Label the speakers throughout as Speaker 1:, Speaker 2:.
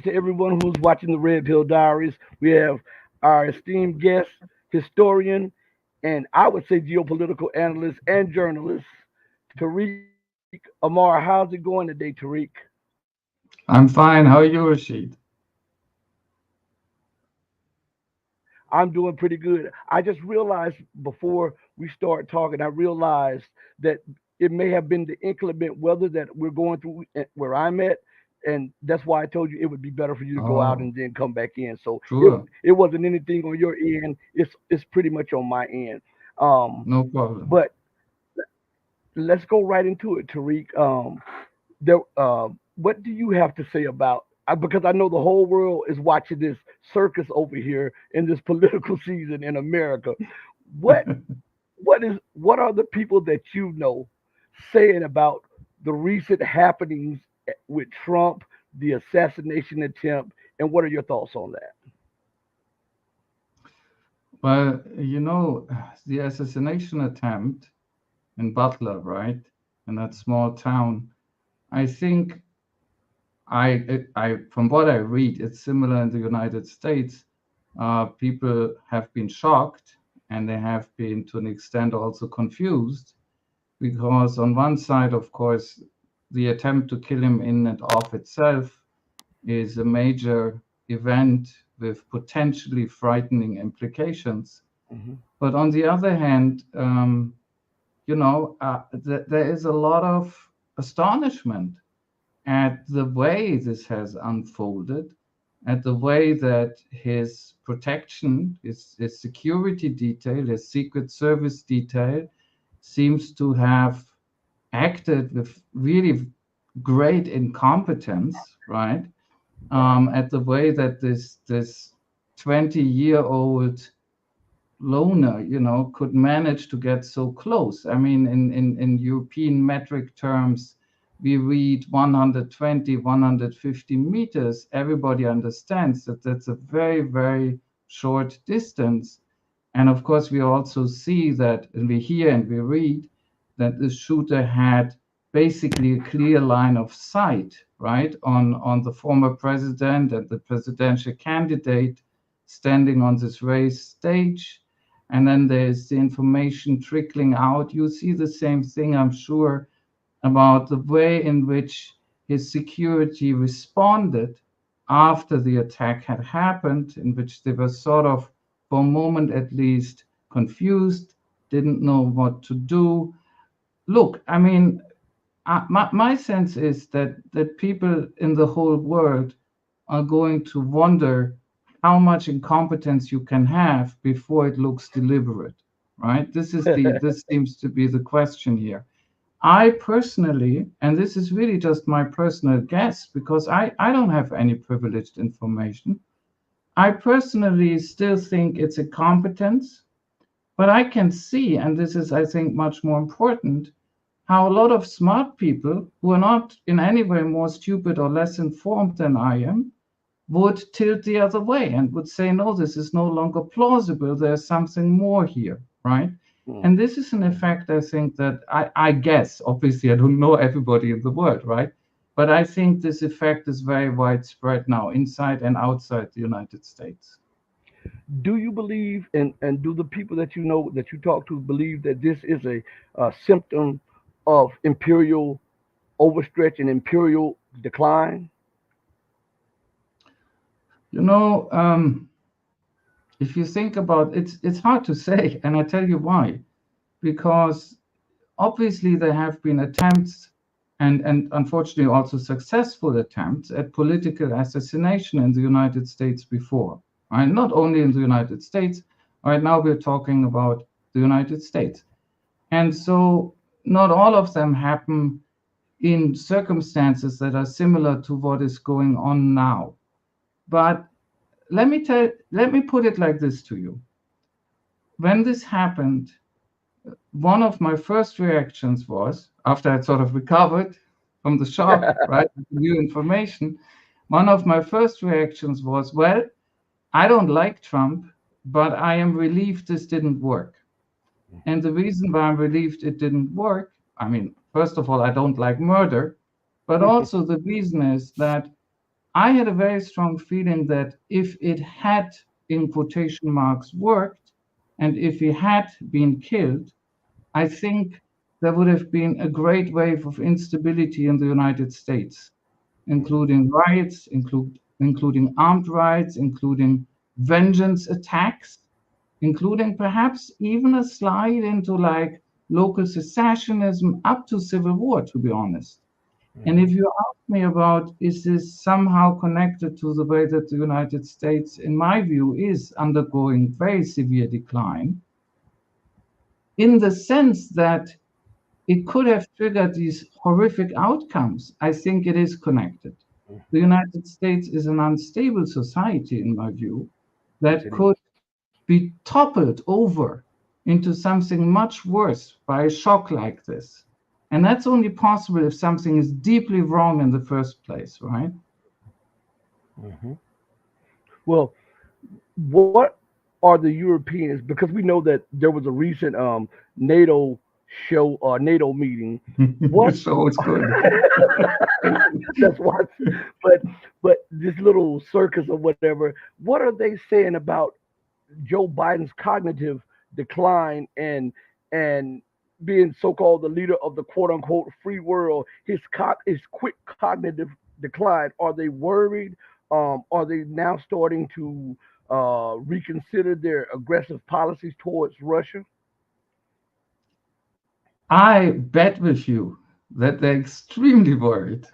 Speaker 1: to everyone who's watching the Red Pill Diaries. We have our esteemed guest, historian, and I would say geopolitical analyst and journalist, Tarik Amar. How's it going today, Tarik?
Speaker 2: I'm fine. How are you, Rashid?
Speaker 1: I'm doing pretty good. I just realized before we start talking, I realized that it may have been the inclement weather that we're going through where I'm at, and that's why I told you it would be better for you to go out
Speaker 2: Oh,
Speaker 1: and then come back in. So
Speaker 2: sure.
Speaker 1: it wasn't anything on your end. It's pretty much on my end. Um,
Speaker 2: No problem.
Speaker 1: but let's go right into it, Tariq. What do you have to say about? Because I know the whole world is watching this circus over here in this political season in America. What what are the people that you know saying about the recent happenings with Trump, the assassination attempt, and what are your thoughts on that?
Speaker 2: Well, the assassination attempt in Butler, right, in that small town, I think from what I read, it's similar in the United States. People have been shocked and they have been, to an extent, also confused because, on one side, of course, the attempt to kill him in and of itself is a major event with potentially frightening implications.
Speaker 1: Hmm.
Speaker 2: But on the other hand, there is a lot of astonishment at the way this has unfolded, at the way that his protection, his security detail, his Secret Service detail seems to have acted with really great incompetence, right?
Speaker 1: Right.
Speaker 2: At the way that this 20-year-old loner, could manage to get so close. I mean, in European metric terms, we read 120, 150 meters. Everybody understands that that's a very, very short distance. And of course, we also see that, and we hear and we read that the shooter had basically a clear line of sight, right, on the former president and the presidential candidate standing on this race stage. And then there's the information trickling out. You see the same thing, I'm sure, about the way in which his security responded after the attack had happened, in which they were sort of, for a moment at least, confused, didn't know what to do. Look, I mean, my sense is that people in the whole world are going to wonder how much incompetence you can have before it looks deliberate, right? This seems to be the question here. I personally, and this is really just my personal guess because I don't have any privileged information. I personally still think it's a competence, but I can see, and this is, I think, much more important, how a lot of smart people who are not in any way more stupid or less informed than I am would tilt the other way and would say, no, this is no longer plausible. There's something more here, right?
Speaker 1: Mm,
Speaker 2: And this is an effect, I think, that I guess, obviously, I don't know everybody in the world, right? But I think this effect is very widespread now, inside and outside the United States.
Speaker 1: do you believe, and do the people that you know that you talk to believe that this is a symptom of imperial overstretch and imperial decline?
Speaker 2: You know, if you think about it, it's hard to say, and I tell you why. Because obviously there have been attempts and unfortunately also successful attempts at political assassination in the United States before. Right? Not only in the United States, right now we're talking about the United States. And so not all of them happen in circumstances that are similar to what is going on now. But let me put it like this to you. When this happened, one of my first reactions was, after I'd sort of recovered from the shock, right, with the new information, one of my first reactions was, well, I don't like Trump, but I am relieved this didn't work. And the reason why I'm relieved it didn't work, I mean, first of all, I don't like murder, but also the reason is that I had a very strong feeling that if it had, in quotation marks, worked, and if he had been killed, I think there would have been a great wave of instability in the United States, including riots, including armed riots, including vengeance attacks, including perhaps even a slide into like local secessionism up to civil war, to be honest. And if you ask me about is this somehow connected to the way that the United States, in my view, is undergoing very severe decline, in the sense that it could have triggered these horrific outcomes, I think it is connected. The United States is an unstable society, in my view,
Speaker 1: Yes,
Speaker 2: that
Speaker 1: it is.
Speaker 2: could be toppled over into something much worse by a shock like this. And that's only possible if something is deeply wrong in the first place, right?
Speaker 1: Hmm. Well, what are the Europeans? Because we know that there was a recent NATO show, NATO meeting. What?
Speaker 2: So it's good.
Speaker 1: That's why. But this little circus or whatever. What are they saying about Joe Biden's cognitive decline and being so-called the leader of the quote-unquote free world? His quick cognitive decline. Are they worried? Are they now starting to reconsider their aggressive policies towards Russia?
Speaker 2: I bet with you that they're extremely worried,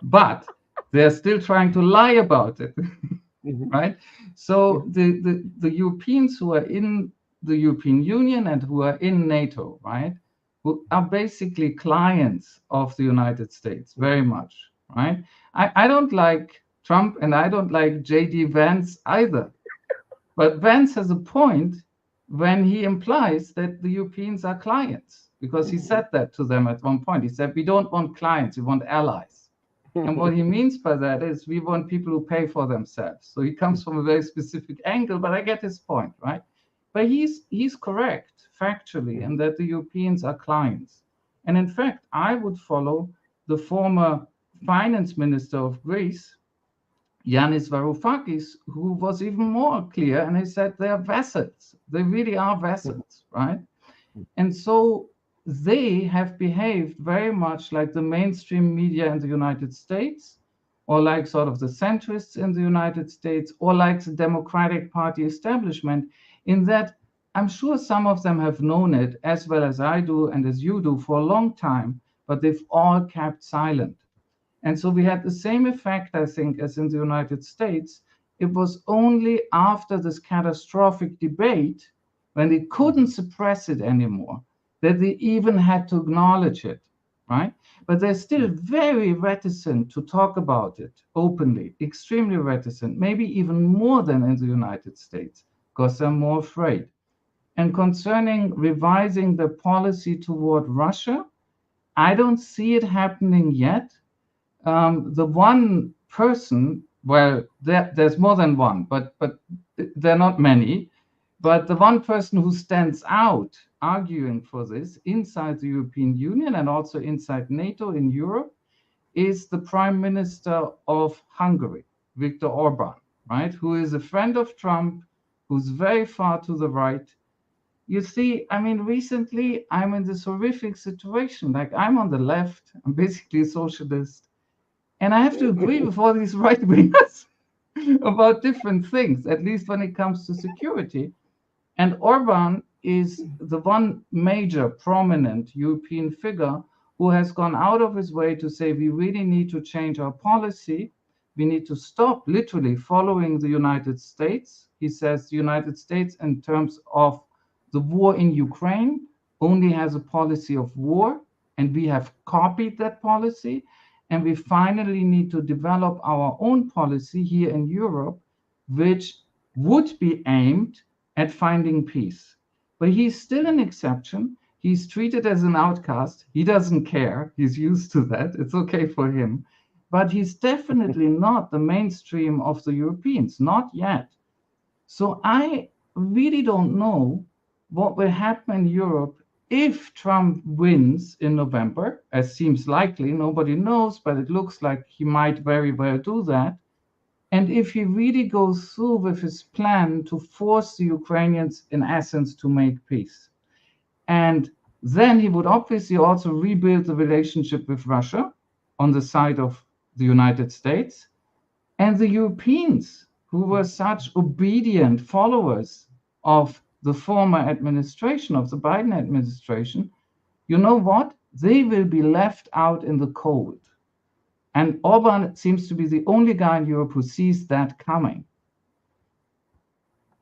Speaker 2: but they're still trying to lie about it,
Speaker 1: Hmm.
Speaker 2: right? So the Europeans who are in the European Union and who are in NATO, right, who are basically clients of the United States very much, right? I don't like Trump and I don't like JD Vance either. But Vance has a point when he implies that the Europeans are clients, because he said that to them at one point. He said, we don't want clients, we want allies. And what he means by that is we want people who pay for themselves. So he comes from a very specific angle, but I get his point, right? But he's correct factually in that the Europeans are clients. And in fact, I would follow the former finance minister of Greece, Yanis Varoufakis, who was even more clear, and he said they are vassals. They really are vassals, right? And so they have behaved very much like the mainstream media in the United States, or like sort of the centrists in the United States, or like the Democratic Party establishment, in that I'm sure some of them have known it as well as I do and as you do for a long time, but they've all kept silent. And so we had the same effect, I think, as in the United States. It was only after this catastrophic debate, when they couldn't suppress it anymore, that they even had to acknowledge it, right? But they're still very reticent to talk about it openly, extremely reticent, maybe even more than in the United States, because they're more afraid. And concerning revising the policy toward Russia, I don't see it happening yet. The one person, well, there's more than one, but there are not many. But the one person who stands out arguing for this inside the European Union and also inside NATO in Europe is the Prime Minister of Hungary, Viktor Orban, right? Who is a friend of Trump, who's very far to the right. You see, I mean, recently I'm in this horrific situation. Like, I'm on the left, I'm basically a socialist, and I have to agree with all these right wingers about different things, at least when it comes to security. And Orban is the one major prominent European figure who has gone out of his way to say we really need to change our policy. We need to stop literally following the United States. He says the United States, in terms of the war in Ukraine, only has a policy of war, and we have copied that policy. And we finally need to develop our own policy here in Europe, which would be aimed at finding peace. But he's still an exception. He's treated as an outcast. He doesn't care. He's used to that. It's okay for him. But he's definitely not the mainstream of the Europeans, not yet. So I really don't know what will happen in Europe if Trump wins in November, as seems likely, nobody knows, but it looks like he might very well do that. And if he really goes through with his plan to force the Ukrainians, in essence, to make peace, and then he would obviously also rebuild the relationship with Russia on the side of the United States and the Europeans, who were such obedient followers of the former administration, of the Biden administration. You know what? They will be left out in the cold. And Orban seems to be the only guy in Europe who sees that coming.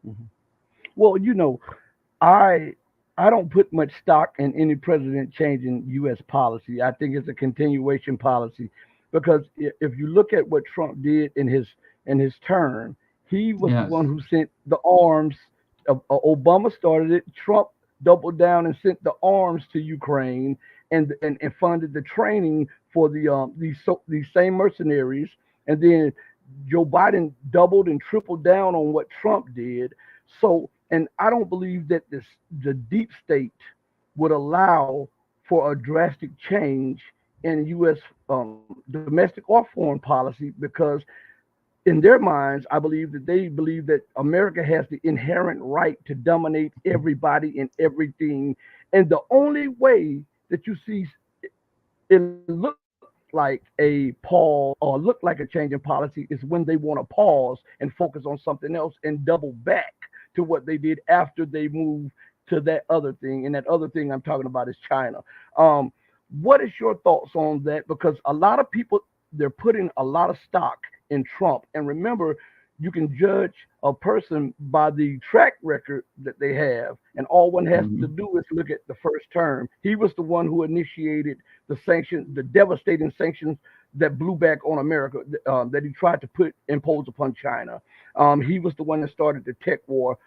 Speaker 1: Mhm. Well, I I don't put much stock in any president changing U.S. policy. I think it's a continuation policy because if you look at what Trump did in his term, he was the one
Speaker 2: Yes.
Speaker 1: who sent the arms. Obama started it. Trump doubled down and sent the arms to Ukraine and funded the training for these same mercenaries. And then Joe Biden doubled and tripled down on what Trump did. So, and I don't believe that the deep state would allow for a drastic change in U.S. Domestic or foreign policy because in their minds, I believe that they believe that America has the inherent right to dominate everybody and everything. And the only way that you see it look like a pause or look like a change in policy is when they want to pause and focus on something else and double back to what they did after they moved to that other thing. And that other thing I'm talking about is China. Um, what is your thoughts on that? Because a lot of people they're putting a lot of stock in Trump. And remember, you can judge a person by the track record that they have, and all one has to
Speaker 2: Mhm.
Speaker 1: do is look at the first term. He was the one who initiated the devastating sanctions that blew back on America, that he tried to put impose upon China. He was the one that started the tech war.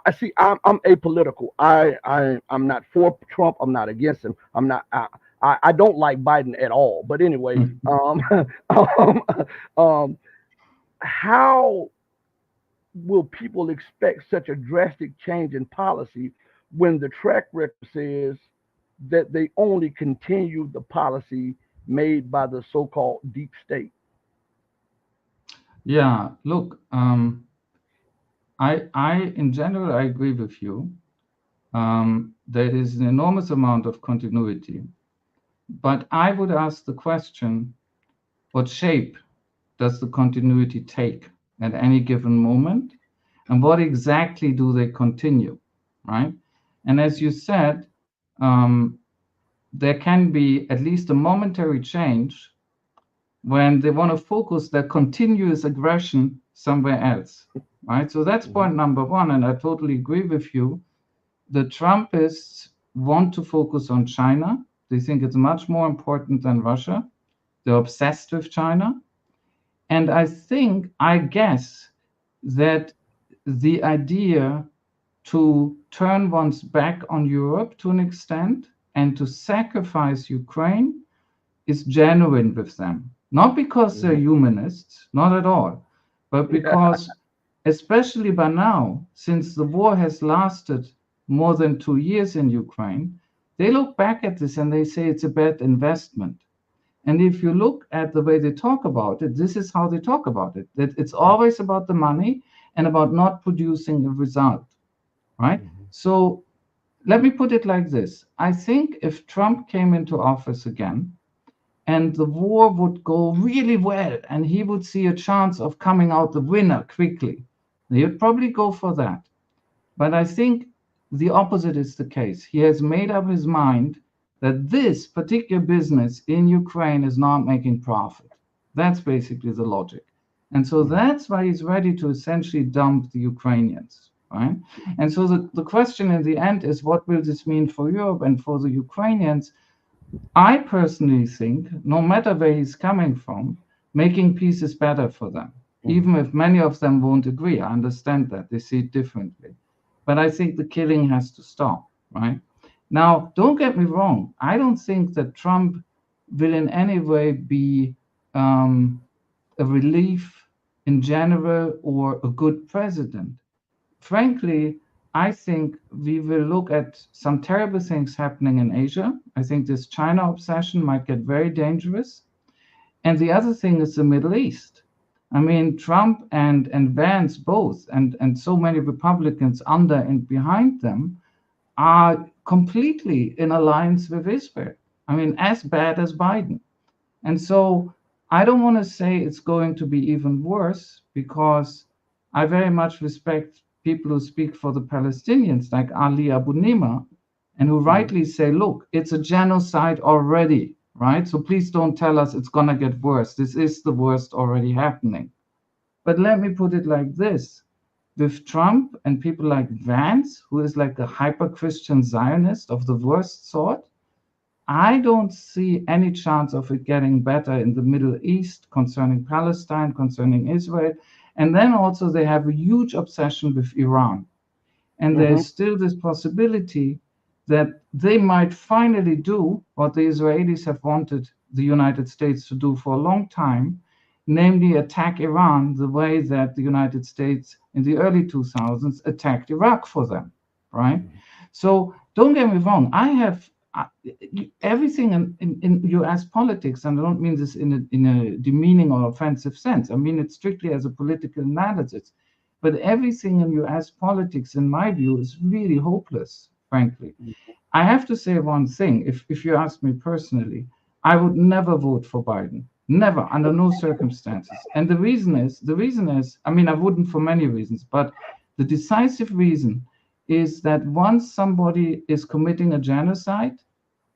Speaker 1: I see. I'm apolitical. I'm not for Trump. I'm not against him. I'm not. I don't like Biden at all. But anyway,
Speaker 2: Mhm.
Speaker 1: um, um, how will people expect such a drastic change in policy when the track record says that they only continue the policy made by the so-called deep state?
Speaker 2: Yeah, look, in general, I agree with you. There is an enormous amount of continuity, but I would ask the question, what shape does the continuity take at any given moment? And what exactly do they continue, right? And as you said, um, there can be at least a momentary change when they want to focus their continuous aggression somewhere else, right? So that's
Speaker 1: Mhm.
Speaker 2: point number one. And I totally agree with you. The Trumpists want to focus on China. They think it's much more important than Russia. They're obsessed with China. And I guess that the idea to turn one's back on Europe to an extent and to sacrifice Ukraine is genuine with them. Not because they're
Speaker 1: Mhm.
Speaker 2: humanists, not at all, but because, especially by now, since the war has lasted more than 2 years in Ukraine, they look back at this and they say it's a bad investment. And if you look at the way they talk about it, this is how they talk about it. That it's always about the money and about not producing a result, right?
Speaker 1: Mhm.
Speaker 2: So let me put it like this. I think if Trump came into office again and the war would go really well and he would see a chance of coming out the winner quickly, he would probably go for that. But I think the opposite is the case. He has made up his mind that this particular business in Ukraine is not making profit. That's basically the logic. And so
Speaker 1: Mhm.
Speaker 2: that's why he's ready to essentially dump the Ukrainians, right? And so the question in the end is, what will this mean for Europe and for the Ukrainians? I personally think, no matter where he's coming from, making peace is better for them,
Speaker 1: Mhm.
Speaker 2: even if many of them won't agree. I understand that. They see it differently. But I think the killing has to stop, right? Now, don't get me wrong. I don't think that Trump will in any way be um, a relief in general or a good president. Frankly, I think we will look at some terrible things happening in Asia. I think this China obsession might get very dangerous. And the other thing is the Middle East. I mean, Trump and Vance both, and so many Republicans under and behind them, are completely in alliance with Israel. I mean, as bad as Biden. And so I don't want to say it's going to be even worse, because I very much respect people who speak for the Palestinians, like Ali Abu Nima, and who rightly say, look, it's a genocide already, right? So please don't tell us it's going to get worse. This is the worst already happening. But let me put it like this. With Trump and people like Vance, who is like a hyper-Christian Zionist of the worst sort, I don't see any chance of it getting better in the Middle East concerning Palestine, concerning Israel. And then also they have a huge obsession with Iran. And there's still this possibility that they might finally do what the Israelis have wanted the United States to do for a long time, namely attack Iran the way that the United States in the early 2000s attacked Iraq for them, right? So don't get me wrong, I have everything in US politics, and I don't mean this in a demeaning or offensive sense. I mean it strictly as a political analysis. But everything in US politics, in my view, is really hopeless, frankly. I have to say one thing. If you ask me personally, I would never vote for Biden. Never, under no circumstances. And the reason is, I mean, I wouldn't for many reasons, but the decisive reason is that once somebody is committing a genocide,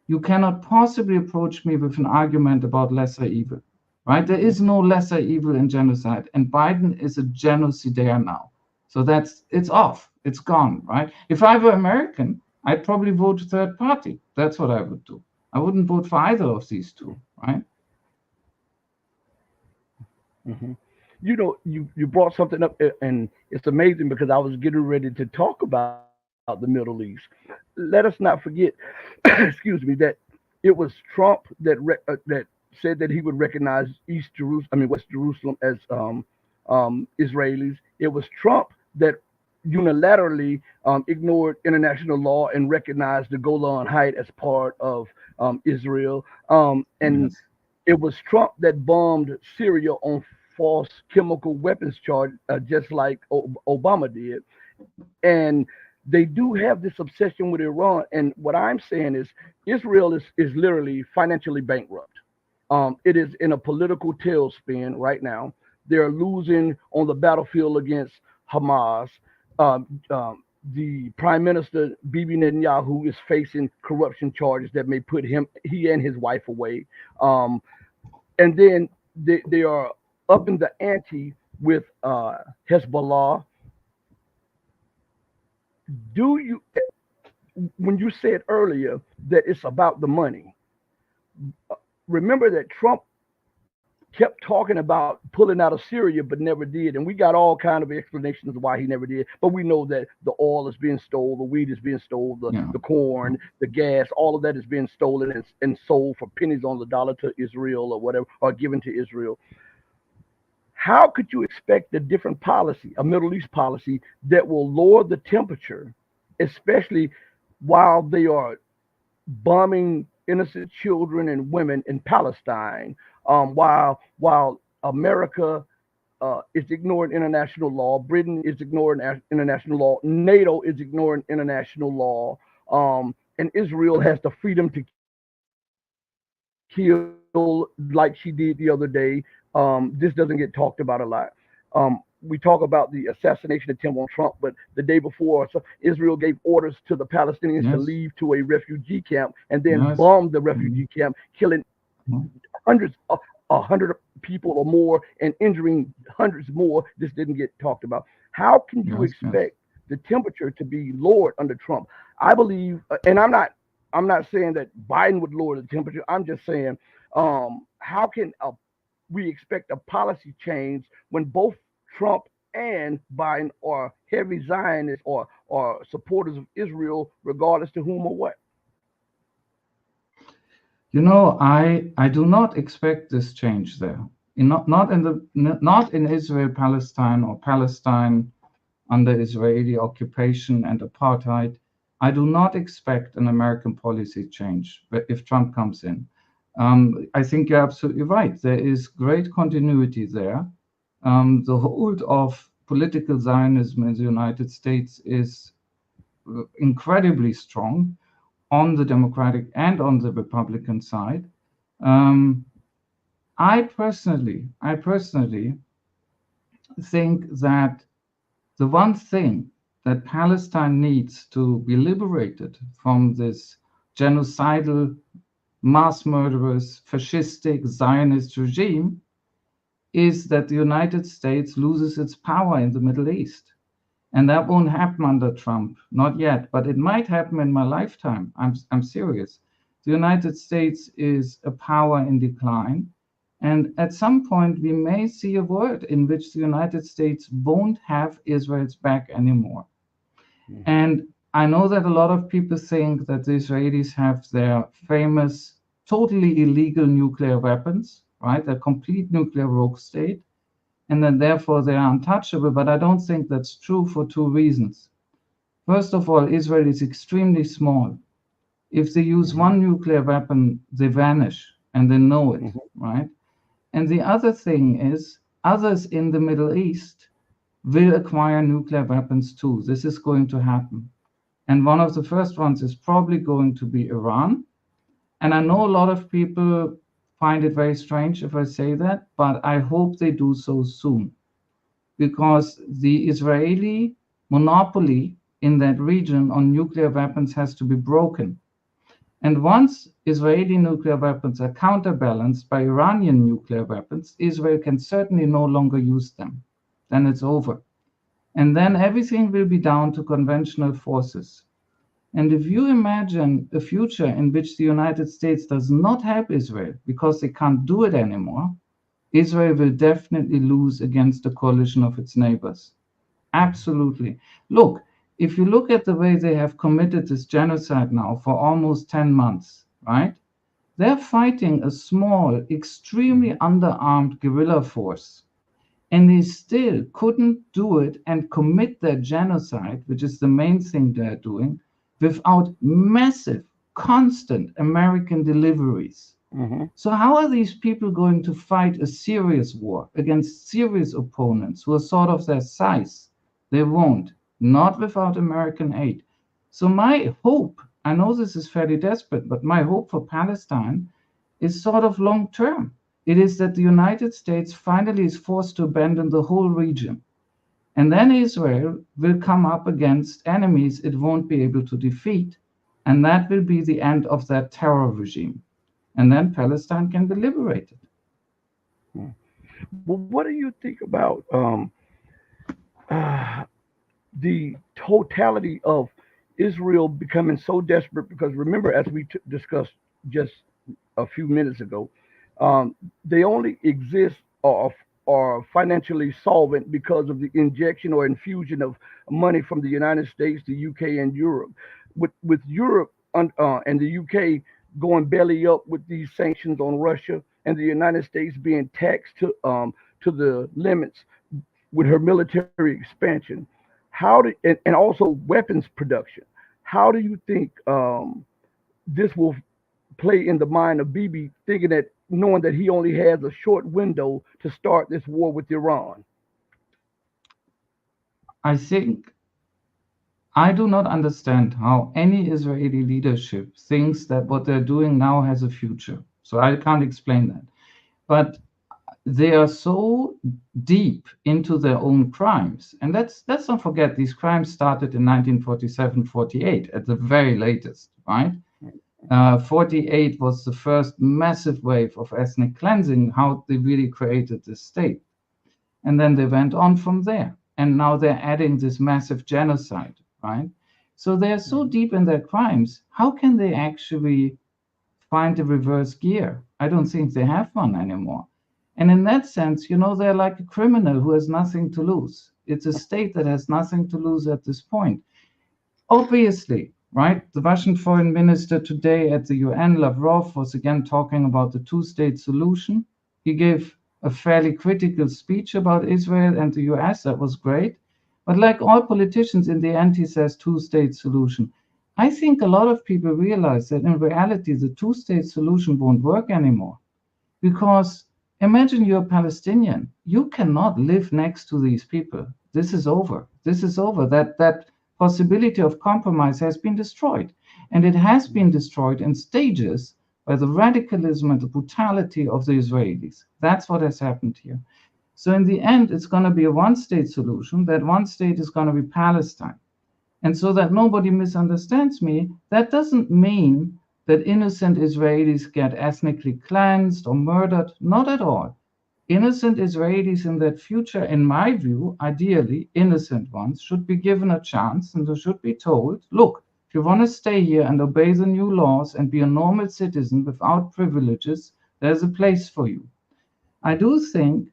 Speaker 2: you cannot possibly approach me with an argument about lesser evil, right? There is no lesser evil in genocide, and Biden is a genocidaire now. So it's off, it's gone, right? If I were American, I'd probably vote third party. That's what I would do. I wouldn't vote for either of these two, right?
Speaker 1: You know, you brought something up, and it's amazing because I was getting ready to talk about the Middle East. Let us not forget, excuse me, that it was Trump that said that he would recognize East Jerusalem, I mean West Jerusalem, as Israelis. It was Trump that unilaterally ignored international law and recognized the Golan Heights as part of Israel. And
Speaker 2: Yes.
Speaker 1: it was Trump that bombed Syria on false chemical weapons charge, just like Obama did. And they do have this obsession with Iran. And what I'm saying is, Israel is literally financially bankrupt. It is in a political tailspin right now. They're losing on the battlefield against Hamas. The Prime Minister Bibi Netanyahu is facing corruption charges that may put he and his wife away. Um, and then they are up in the ante with Hezbollah. Do you, when you said earlier that it's about the money, remember that Trump kept talking about pulling out of Syria but never did, and we got all kind of explanations of why he never did. But we know that the oil is being stolen, the wheat is being stolen,
Speaker 2: Yeah.
Speaker 1: the corn, the gas, all of that is being stolen and sold for pennies on the dollar to Israel or whatever, or given to Israel. How could you expect a different policy, a Middle East policy that will lower the temperature, especially while they are bombing innocent children and women in Palestine, while America is ignoring international law, Britain is ignoring international law, NATO is ignoring international law, and Israel has the freedom to kill like she did the other day. This doesn't get talked about a lot. We talk about the assassination attempt on Trump, but the day before, so Israel gave orders to the Palestinians to
Speaker 2: Yes.
Speaker 1: leave to a refugee camp and then
Speaker 2: Yes.
Speaker 1: bombed the
Speaker 2: Mhm.
Speaker 1: refugee camp, killing
Speaker 2: Mhm.
Speaker 1: hundreds of 100 people or more and injuring hundreds more. This didn't get talked about. How can you
Speaker 2: Yes. Yes.
Speaker 1: expect the temperature to be lowered under Trump? I believe, and I'm not saying that Biden would lower the temperature. I'm just saying, how can we expect a policy change when both Trump and Biden are heavy Zionists or supporters of Israel, regardless to whom or what?
Speaker 2: You know, I do not expect this change there. Not in Israel Palestine or Palestine under Israeli occupation and apartheid. I do not expect an American policy change if Trump comes in. I think you're absolutely right. There is great continuity there. The hold of political Zionism in the United States is incredibly strong on the Democratic and on the Republican side. I personally think that the one thing that Palestine needs to be liberated from this genocidal, mass murderous, fascistic, Zionist regime is that the United States loses its power in the Middle East. And that won't happen under Trump, not yet, but it might happen in my lifetime. I'm serious. The United States is a power in decline. And at some point, we may see a world in which the United States won't have Israel's back anymore. Mm-hmm. And I know that a lot of people think that the Israelis have their famous, totally illegal nuclear weapons, right? Their complete nuclear rogue state, and that therefore they are untouchable. But I don't think that's true for two reasons. First of all, Israel is extremely small. If they use one nuclear weapon, they vanish, and they know it, right? And the other thing is, others in the Middle East will acquire nuclear weapons too. This is going to happen. And one of the first ones is probably going to be Iran. And I know a lot of people find it very strange if I say that, but I hope they do so soon. Because the Israeli monopoly in that region on nuclear weapons has to be broken. And once Israeli nuclear weapons are counterbalanced by Iranian nuclear weapons, Israel can certainly no longer use them. Then it's over. And then everything will be down to conventional forces. And if you imagine a future in which the United States does not help Israel because they can't do it anymore, Israel will definitely lose against the coalition of its neighbors. Absolutely. Look, if you look at the way they have committed this genocide now for almost 10 months, right? They're fighting a small, extremely underarmed guerrilla force. And they still couldn't do it and commit their genocide, which is the main thing they're doing, without massive, constant American deliveries. So how are these people going to fight a serious war against serious opponents who are sort of their size? They won't. Not without American aid. So my hope, I know this is fairly desperate, but my hope for Palestine is sort of long term. It is that the United States finally is forced to abandon the whole region. And then Israel will come up against enemies it won't be able to defeat. And that will be the end of that terror regime. And then Palestine can be liberated.
Speaker 1: Well, what do you think about the totality of Israel becoming so desperate? Because remember, as we discussed just a few minutes ago, they only exist or are financially solvent because of the injection or infusion of money from the United States, the UK, and Europe. With Europe and the UK going belly up with these sanctions on Russia, and the United States being taxed to the limits with her military expansion, and also weapons production. How do you think this will play in the mind of Bibi, thinking that, knowing that he only has a short window to start this war with Iran?
Speaker 2: I think I do not understand how any Israeli leadership thinks that what they're doing now has a future. So I can't explain that. But they are so deep into their own crimes. And let's not forget, these crimes started in 1947-48 at the very latest, right? 48 was the first massive wave of ethnic cleansing, how they really created this state. And then they went on from there. And now they're adding this massive genocide, right? So they're so deep in their crimes. How can they actually find a reverse gear? I don't think they have one anymore. And in that sense, they're like a criminal who has nothing to lose. It's a state that has nothing to lose at this point. Obviously, right? The Russian foreign minister today at the UN, Lavrov, was again talking about the two-state solution. He gave a fairly critical speech about Israel and the US. That was great. But like all politicians, in the end, he says two-state solution. I think a lot of people realize that in reality, the two-state solution won't work anymore. Because imagine you're a Palestinian. You cannot live next to these people. This is over. This is over. That possibility of compromise has been destroyed. And it has been destroyed in stages by the radicalism and the brutality of the Israelis. That's what has happened here. So in the end, it's going to be a one-state solution. That one state is going to be Palestine. And so that nobody misunderstands me, that doesn't mean that innocent Israelis get ethnically cleansed or murdered. Not at all. Innocent Israelis in that future, in my view, ideally, innocent ones, should be given a chance and they should be told, look, if you want to stay here and obey the new laws and be a normal citizen without privileges, there's a place for you. I do think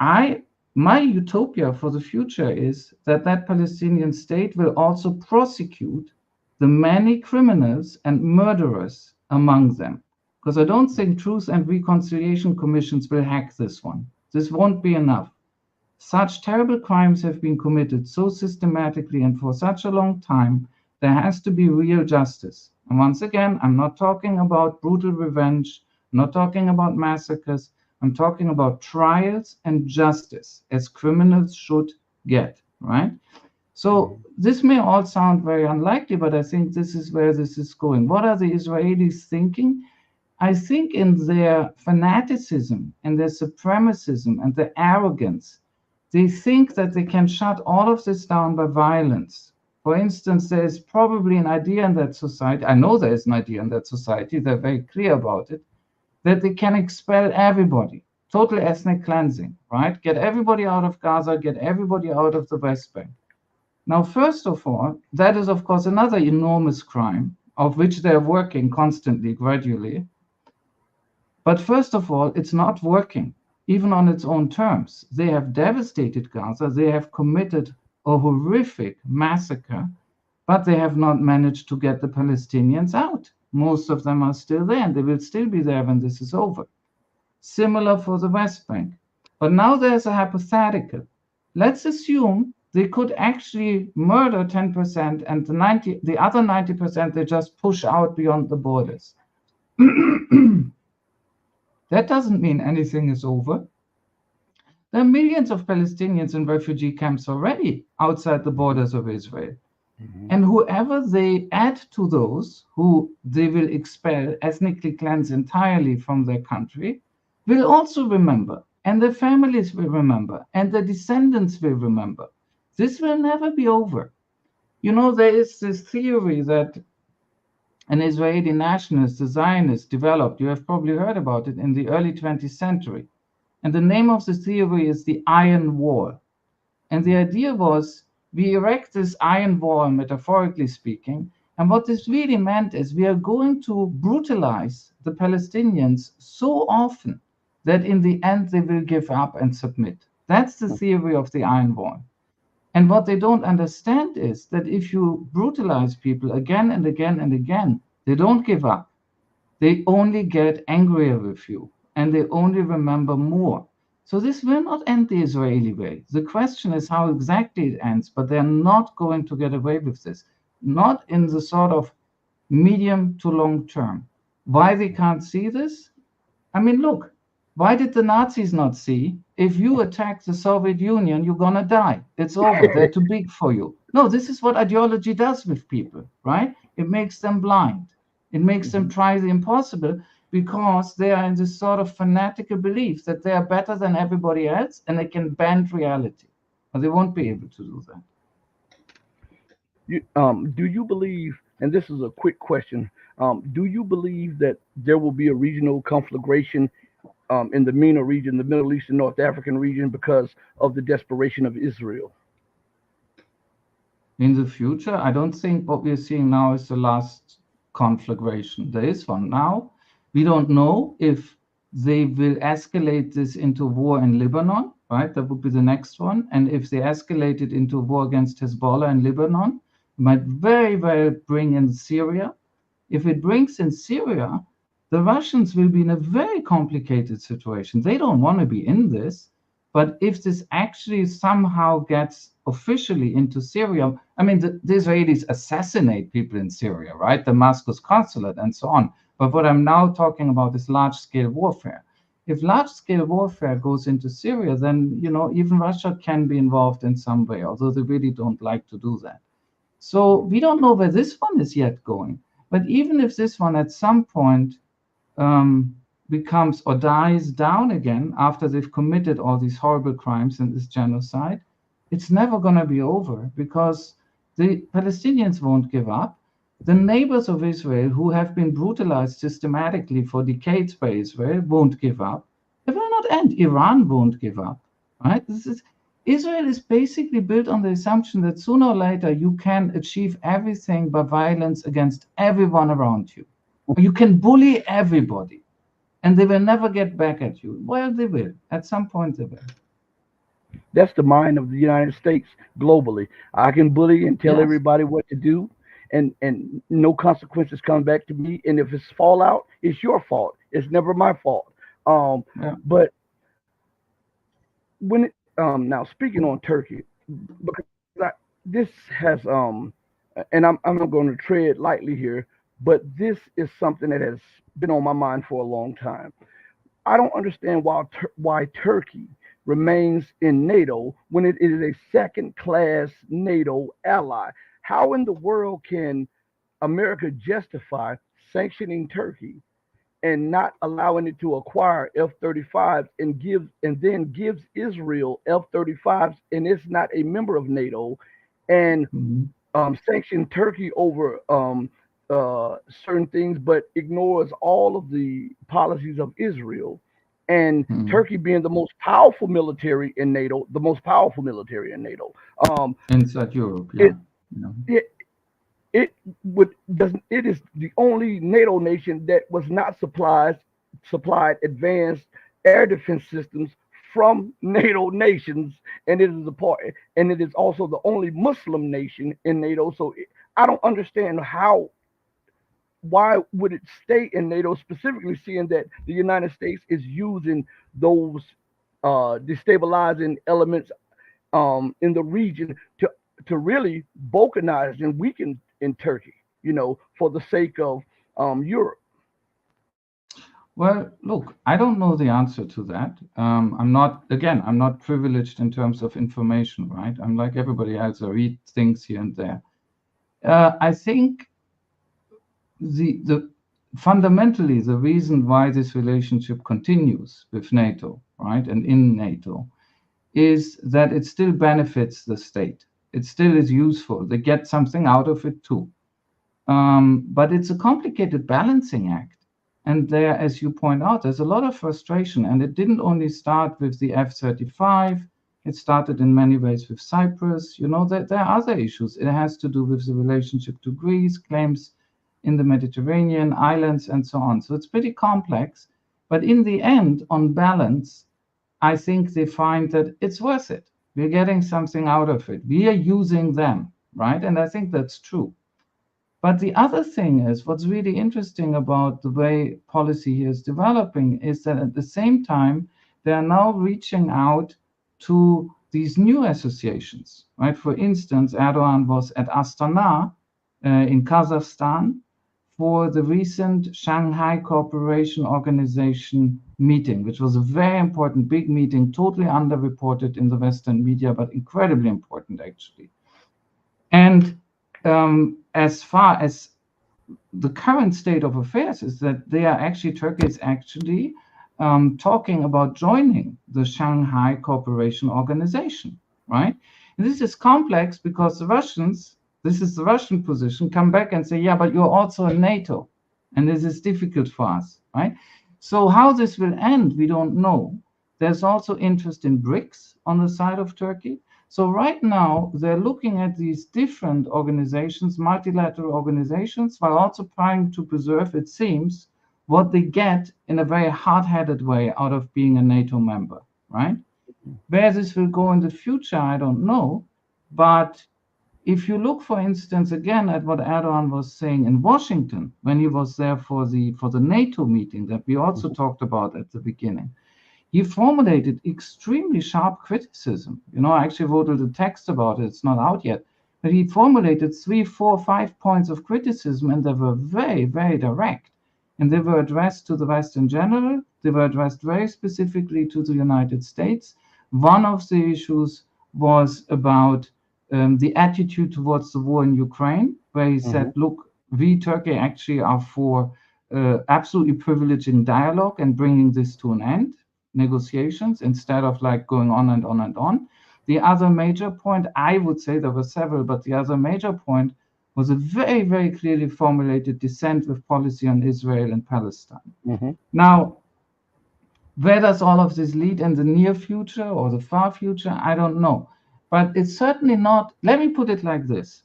Speaker 2: my utopia for the future is that Palestinian state will also prosecute the many criminals and murderers among them. Because I don't think truth and reconciliation commissions will hack this one. This won't be enough. Such terrible crimes have been committed so systematically and for such a long time, there has to be real justice. And once again, I'm not talking about brutal revenge, I'm not talking about massacres, I'm talking about trials and justice, as criminals should get, right? So this may all sound very unlikely, but I think this is where this is going. What are the Israelis thinking? I think in their fanaticism and their supremacism and their arrogance, they think that they can shut all of this down by violence. For instance, there is probably an idea in that society, I know there is an idea in that society, they're very clear about it, that they can expel everybody, total ethnic cleansing, right? Get everybody out of Gaza, get everybody out of the West Bank. Now, first of all, that is, of course, another enormous crime of which they're working constantly, gradually. But first of all, it's not working, even on its own terms. They have devastated Gaza. They have committed a horrific massacre, but they have not managed to get the Palestinians out. Most of them are still there, and they will still be there when this is over. Similar for the West Bank. But now there's a hypothetical. Let's assume they could actually murder 10% and the other 90% they just push out beyond the borders. That doesn't mean anything is over. There are millions of Palestinians in refugee camps already outside the borders of Israel. And whoever they add to those who they will expel, ethnically cleanse entirely from their country, will also remember, and their families will remember, and their descendants will remember. This will never be over. You know, there is this theory that an Israeli nationalist, a Zionist, developed. You have probably heard about it in the early 20th century. And the name of the theory is the Iron Wall. And the idea was, we erect this iron wall, metaphorically speaking, and what this really meant is we are going to brutalize the Palestinians so often that in the end they will give up and submit. That's the theory of the iron wall. And what they don't understand is that if you brutalize people again and again and again, they don't give up. They only get angrier with you, and they only remember more. So this will not end the Israeli way. The question is how exactly it ends, but they're not going to get away with this. Not in the sort of medium to long term. Why they can't see this? I mean, look, why did the Nazis not see? If you attack the Soviet Union, you're gonna die. It's over, they're too big for you. No, this is what ideology does with people, right? It makes them blind. It makes them try the impossible, because they are in this sort of fanatical belief that they are better than everybody else and they can bend reality. But they won't be able to do that.
Speaker 1: Do you believe, and this is a quick question, do you believe that there will be a regional conflagration in the MENA region, the Middle East and North African region, because of the desperation of Israel?
Speaker 2: In the future, I don't think what we're seeing now is the last conflagration. There is one now. We don't know if they will escalate this into war in Lebanon, right? That would be the next one. And if they escalate it into war against Hezbollah in Lebanon, it might very well bring in Syria. If it brings in Syria, the Russians will be in a very complicated situation. They don't want to be in this, but if this actually somehow gets officially into Syria. I mean, the Israelis assassinate people in Syria, right? Damascus consulate and so on. But what I'm now talking about is large-scale warfare. If large-scale warfare goes into Syria, then, even Russia can be involved in some way, although they really don't like to do that. So we don't know where this one is yet going. But even if this one at some point becomes or dies down again after they've committed all these horrible crimes and this genocide, it's never going to be over, because the Palestinians won't give up. The neighbors of Israel, who have been brutalized systematically for decades by Israel, won't give up. It will not end. Iran won't give up, right? Israel is basically built on the assumption that sooner or later you can achieve everything by violence against everyone around you. You can bully everybody, and they will never get back at you. Well, they will. At some point, they will.
Speaker 1: That's the mind of the United States globally. I can bully and tell everybody what to do, and no consequences come back to me. And if it's fallout, it's your fault. It's never my fault. But when now speaking on Turkey, because this has and I'm going to tread lightly here, but this is something that has been on my mind for a long time. I don't understand why Turkey remains in NATO when it is a second-class NATO ally. How in the world can America justify sanctioning Turkey and not allowing it to acquire F-35s and then gives Israel F-35s, and it's not a member of NATO, and sanction Turkey over certain things, but ignores all of the policies of Israel, and Turkey being the most powerful military in NATO,
Speaker 2: inside Europe,
Speaker 1: it is the only NATO nation that was not supplied advanced air defense systems from NATO nations, and it is also the only Muslim nation in NATO. So I don't understand why would it stay in NATO, specifically seeing that the United States is using those destabilizing elements in the region to really balkanize and weaken in Turkey, for the sake of Europe.
Speaker 2: Well, look, I don't know the answer to that. I'm not privileged in terms of information, right? I'm like everybody else. I read things here and there. I think fundamentally the reason why this relationship continues with NATO, right, and in NATO, is that it still benefits the state. It still is useful. They get something out of it too. But it's a complicated balancing act. And there, as you point out, there's a lot of frustration. And it didn't only start with the F-35. It started in many ways with Cyprus. There are other issues. It has to do with the relationship to Greece, claims in the Mediterranean islands, and so on. So it's pretty complex. But in the end, on balance, I think they find that it's worth it. We're getting something out of it. We are using them, right? And I think that's true. But the other thing is, what's really interesting about the way policy here is developing is that at the same time, they are now reaching out to these new associations, right? For instance, Erdogan was at Astana in Kazakhstan for the recent Shanghai Cooperation Organization meeting, which was a very important, big meeting, totally underreported in the Western media, but incredibly important, actually. And as far as the current state of affairs is that Turkey is actually talking about joining the Shanghai Cooperation Organization, right? And this is complex because this is the Russian position, come back and say, yeah, but you're also in NATO, and this is difficult for us, right? So how this will end, we don't know. There's also interest in BRICS on the side of Turkey. So right now, they're looking at these different organizations, multilateral organizations, while also trying to preserve, it seems, what they get in a very hard-headed way out of being a NATO member, right? Where this will go in the future, I don't know. But if you look, for instance, again at what Erdogan was saying in Washington when he was there for the NATO meeting that we also talked about at the beginning, he formulated extremely sharp criticism. I actually wrote a text about it. It's not out yet. But he formulated 3, 4, 5 points of criticism, and they were very, very direct. And they were addressed to the West in general. They were addressed very specifically to the United States. One of the issues was about the attitude towards the war in Ukraine, where he said, look, we, Turkey, actually are for absolutely privileging dialogue and bringing this to an end, negotiations, instead of like going on and on and on. The other major point, I would say there were several, but the other major point was a very, very clearly formulated dissent with policy on Israel and Palestine. Now, where does all of this lead in the near future or the far future? I don't know. But it's certainly not, let me put it like this.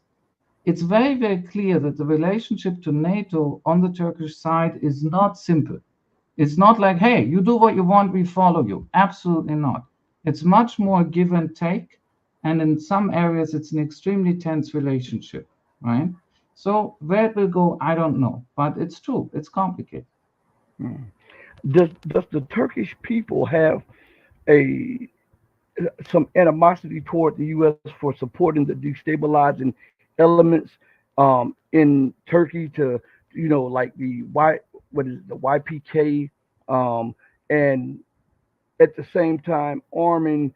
Speaker 2: It's very, very clear that the relationship to NATO on the Turkish side is not simple. It's not like, hey, you do what you want, we follow you. Absolutely not. It's much more give and take. And in some areas, it's an extremely tense relationship, right? So where it will go, I don't know. But it's true. It's complicated.
Speaker 1: Does the Turkish people have a some animosity toward the U.S. for supporting the destabilizing elements in Turkey to, like the YPK, and at the same time arming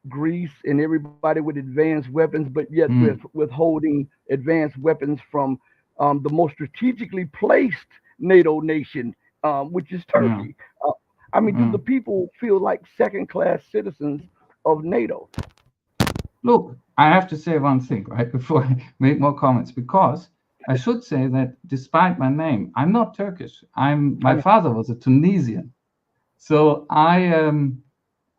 Speaker 1: Greece and everybody with advanced weapons, but yet withholding advanced weapons from the most strategically placed NATO nation, which is
Speaker 2: Yeah.
Speaker 1: Turkey. Do the people feel like second class citizens of NATO?
Speaker 2: Look, I have to say one thing, right, before I make more comments, because I should say that despite my name, I'm not Turkish. My
Speaker 1: I
Speaker 2: father was a Tunisian. So I'm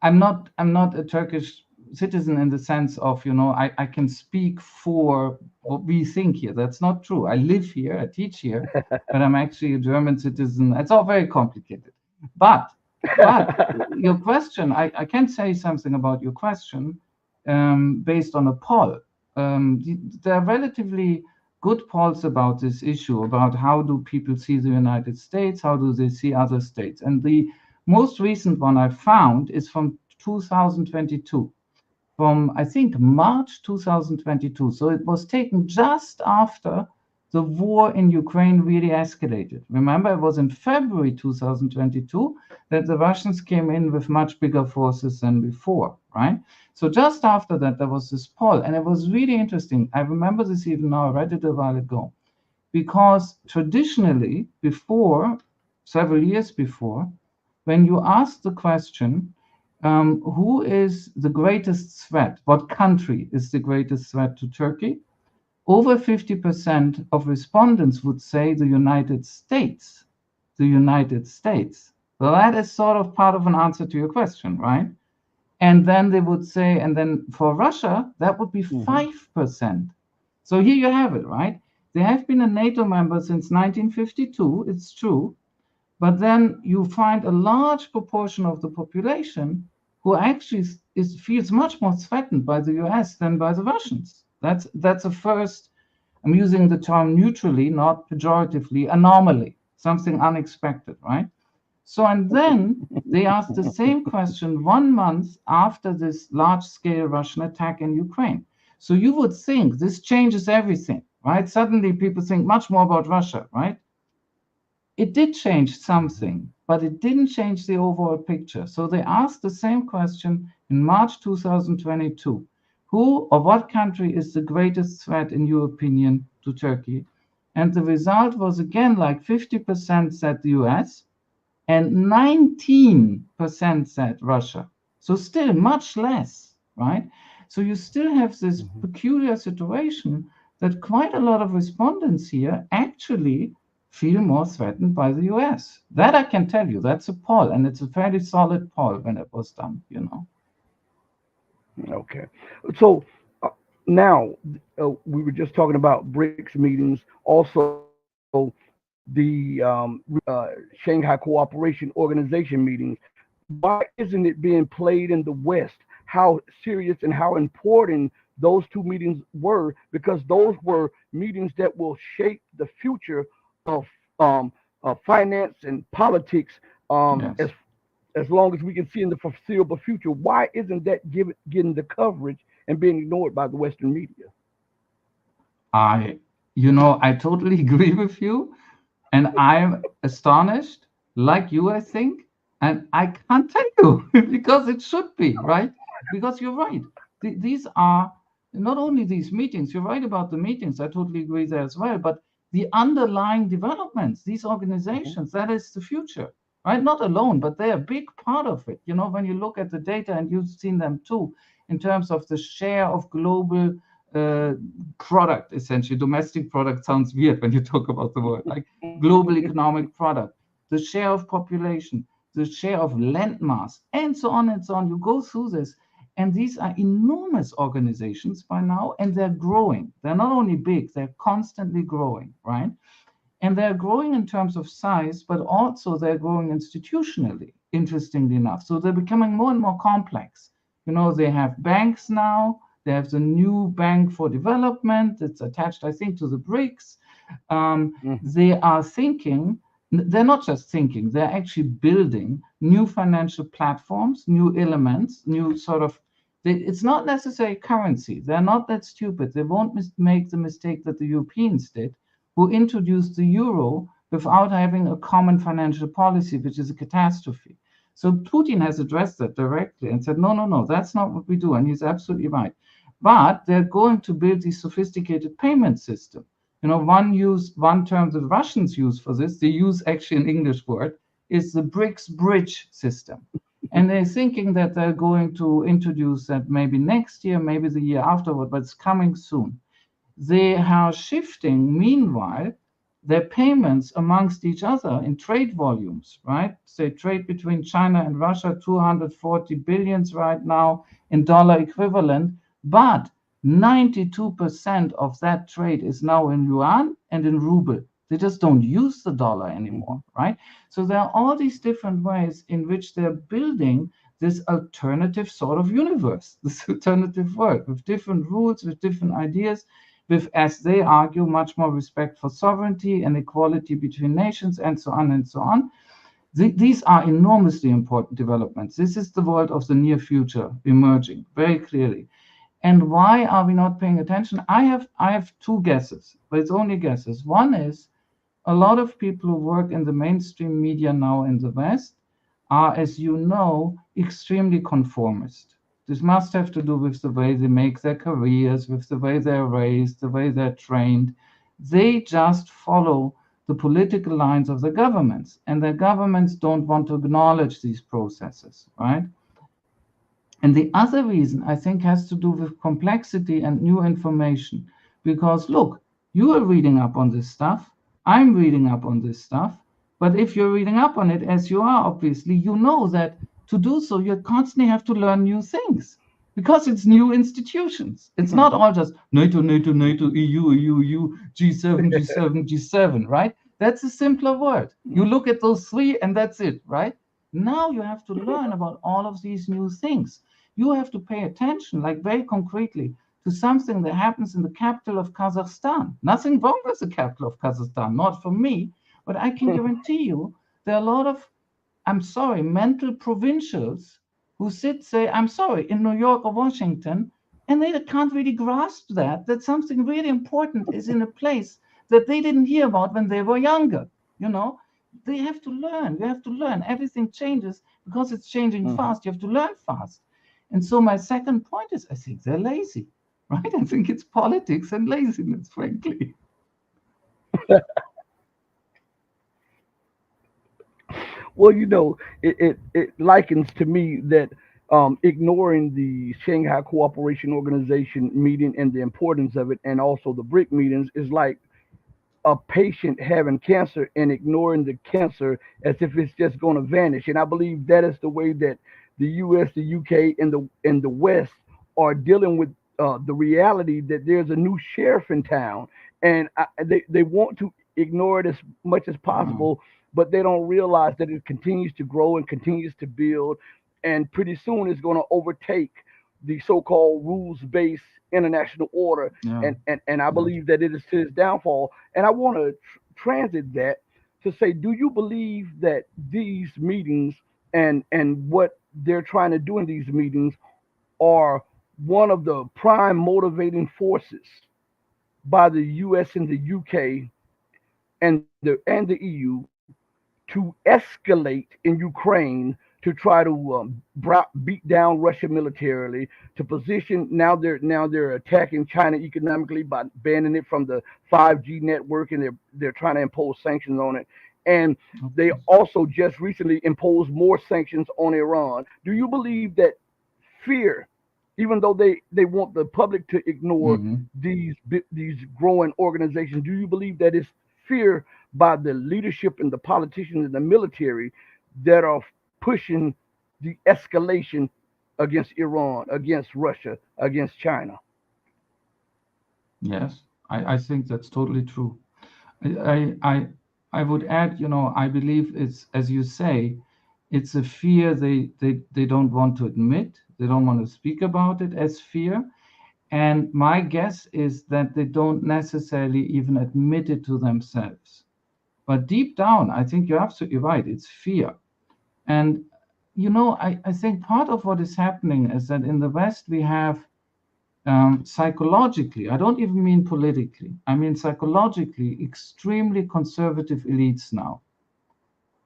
Speaker 2: not a Turkish citizen in the sense of, I can speak for what we think here. That's not true. I live here, I teach here, but I'm actually a German citizen. It's all very complicated. But your question, I can say something about your question based on a poll. There are relatively good polls about this issue, about how do people see the United States, how do they see other states. And the most recent one I found is from 2022, from I think March 2022. So it was taken just after the war in Ukraine really escalated. Remember, it was in February 2022 that the Russians came in with much bigger forces than before, right? So just after that, there was this poll, and it was really interesting. I remember this even now, I read it a while ago, because traditionally, before, several years before, when you ask the question, who is the greatest threat? What country is the greatest threat to Turkey? Over 50% of respondents would say the United States. The United States. So that is sort of part of an answer to your question, right? And then they would say, and then for Russia, that would be 5%. So here you have it, right? They have been a NATO member since 1952, it's true. But then you find a large proportion of the population who actually feels much more threatened by the US than by the Russians. That's a first, I'm using the term neutrally, not pejoratively, anomaly, something unexpected, right? So, and then they asked the same question 1 month after this large-scale Russian attack in Ukraine. So you would think this changes everything, right? Suddenly people think much more about Russia, right? It did change something, but it didn't change the overall picture. So they asked the same question in March 2022. Who or what country is the greatest threat, in your opinion, to Turkey? And the result was again like 50% said the US and 19% said Russia. So still much less, right? So you still have this peculiar situation that quite a lot of respondents here actually feel more threatened by the US. That I can tell you. That's a poll, and it's a fairly solid poll when it was done.
Speaker 1: Okay. So uh, now we were just talking about BRICS meetings, also the Shanghai Cooperation Organization meetings. Why isn't it being played in the West? How serious and how important those two meetings were, because those were meetings that will shape the future of finance and politics, as
Speaker 2: Yes.
Speaker 1: as long as we can see in the foreseeable future. Why isn't that getting the coverage and being ignored by the Western media?
Speaker 2: I, I totally agree with you. And I'm astonished, like you, I think. And I can't tell you because it should be, right? Because you're right. These are not only these meetings, you're right about the meetings. I totally agree there as well. But the underlying developments, these
Speaker 1: Mhm.
Speaker 2: organizations, that is the future, right? Not alone, but they're a big part of it. When you look at the data, and you've seen them too, in terms of the share of global uh, product, essentially. Domestic product sounds weird when you talk about the word, like global economic product, the share of population, the share of landmass, and so on and so on. You go through this, and these are enormous organizations by now, and they're growing. They're not only big, they're constantly growing, right? And they're growing in terms of size, but also they're growing institutionally, interestingly enough. So they're becoming more and more complex. They have banks now. They have the new Bank for Development that's attached, I think, to the BRICS.
Speaker 1: Mhm.
Speaker 2: They are thinking, they're not just thinking, they're actually building new financial platforms, new elements, new sort of, it's not necessarily currency. They're not that stupid. They won't make the mistake that the Europeans did, who introduced the euro without having a common financial policy, which is a catastrophe. So Putin has addressed that directly and said, no, no, no, that's not what we do. And he's absolutely right. But they're going to build these sophisticated payment system. One term the Russians use for this, they use actually an English word, is the BRICS bridge system. And they're thinking that they're going to introduce that maybe next year, maybe the year afterward, but it's coming soon. They are shifting, meanwhile, their payments amongst each other in trade volumes, right? Say trade between China and Russia, 240 billions right now in dollar equivalent, but 92% of that trade is now in yuan and in ruble. They just don't use the dollar anymore,
Speaker 1: Mhm.
Speaker 2: right? So there are all these different ways in which they're building this alternative sort of universe, this alternative world with different rules, with different ideas, with, as they argue, much more respect for sovereignty and equality between nations, and so on and so on. These are enormously important developments. This is the world of the near future emerging very clearly. And why are we not paying attention? I have two guesses, but it's only guesses. One is a lot of people who work in the mainstream media now in the West are, as you know, extremely conformist. This must have to do with the way they make their careers, with the way they're raised, the way they're trained. They just follow the political lines of the governments, and the governments don't want to acknowledge these processes, right? And the other reason, I think, has to do with complexity and new information. Because look, you are reading up on this stuff, I'm reading up on this stuff. But if you're reading up on it, as you are, obviously, you know that to do so, you constantly have to learn new things because it's new institutions. It's not all just NATO, NATO, NATO, EU, EU, EU, G7, G7, G7, right? That's a simpler word. You look at those three and that's it, right? Now you have to learn about all of these new things. You have to pay attention, like very concretely, to something that happens in the capital of Kazakhstan. Nothing wrong with the capital of Kazakhstan, not for me, but I can guarantee you there are a lot of, I'm sorry, mental provincials who say, I'm sorry, in New York or Washington, and they can't really grasp that something really important is in a place that they didn't hear about when they were younger. You know, they have to learn. You have to learn. Everything changes because it's changing
Speaker 1: Mhm.
Speaker 2: fast. You have to learn fast. And so my second point is I think they're lazy, right? I think it's politics and laziness, frankly.
Speaker 1: Well, it likens to me that ignoring the Shanghai Cooperation Organization meeting and the importance of it, and also the BRIC meetings, is like a patient having cancer and ignoring the cancer as if it's just going to vanish. And I believe that is the way that the U.S., the UK, and the West are dealing with the reality that there's a new sheriff in town, and they want to ignore it as much as
Speaker 2: Mm,
Speaker 1: possible, but they don't realize that it continues to grow and continues to build, and pretty soon it's going to overtake the so-called rules-based international order,
Speaker 2: yeah,
Speaker 1: and I
Speaker 2: yeah.
Speaker 1: believe that it is to its downfall. And I want to transit that to say, do you believe that these meetings and what they're trying to do in these meetings are one of the prime motivating forces by the U.S. and the UK and the EU to escalate in Ukraine to try to beat down Russia militarily, to position. Now they're attacking China economically by banning it from the 5G network, and they're trying to impose sanctions on it. And they
Speaker 2: Okay.
Speaker 1: also just recently imposed more sanctions on Iran. Do you believe that fear, even though they want the public to ignore
Speaker 2: Mhm.
Speaker 1: these growing organizations, do you believe that it's fear by the leadership and the politicians and the military that are pushing the escalation against Iran, against Russia, against China?
Speaker 2: Yes, I think that's totally true. I, I, I I would add, I believe it's, as you say, it's a fear they don't want to admit. They don't want to speak about it as fear. And my guess is that they don't necessarily even admit it to themselves. But deep down, I think you're absolutely right. It's fear. And, I think part of what is happening is that in the West, we have psychologically, I don't even mean politically, I mean psychologically, extremely conservative elites now.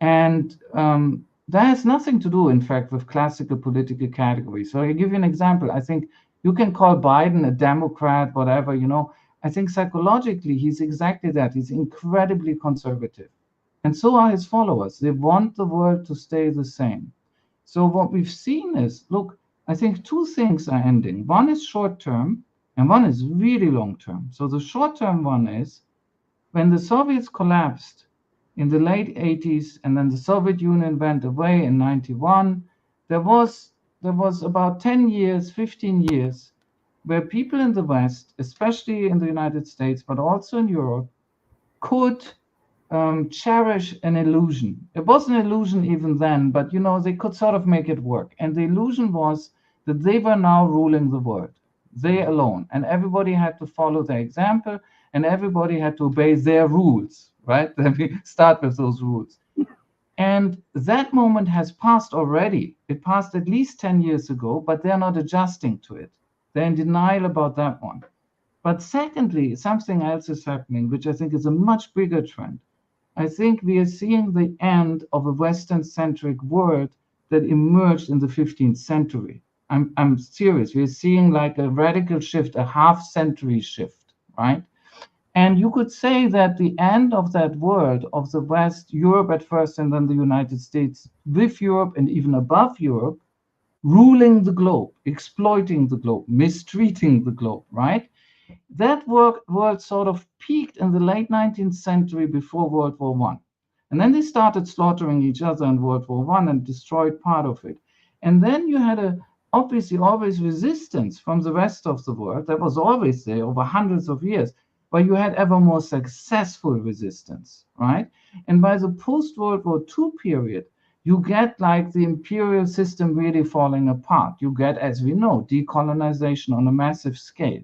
Speaker 2: And that has nothing to do, in fact, with classical political categories. So I give you an example. I think you can call Biden a Democrat, whatever, I think psychologically he's exactly that. He's incredibly conservative. And so are his followers. They want the world to stay the same. So what we've seen is, look, I think two things are ending. One is short term and one is really long term. So the short term one is when the Soviets collapsed in the late 80s and then the Soviet Union went away in 91, there was about 10 years, 15 years where people in the West, especially in the United States, but also in Europe, could cherish an illusion. It was an illusion even then, but they could sort of make it work. And the illusion was that they were now ruling the world, they alone, and everybody had to follow their example, and everybody had to obey their rules. Right? Let me start with those rules. And that moment has passed already. It passed at least 10 years ago, but they're not adjusting to it. They're in denial about that one. But secondly, something else is happening, which I think is a much bigger trend. I think we are seeing the end of a Western centric world that emerged in the 15th century. I'm serious. We're seeing like a radical shift, a half century shift, right? And you could say that the end of that world of the West, Europe at first, and then the United States with Europe and even above Europe, ruling the globe, exploiting the globe, mistreating the globe, right? That world sort of peaked in the late 19th century before World War One. And then they started slaughtering each other in World War One and destroyed part of it. And then you had obviously always resistance from the rest of the world that was always there over hundreds of years, but you had ever more successful resistance, right? And by the post-World War II period, you get like the imperial system really falling apart. You get, as we know, decolonization on a massive scale.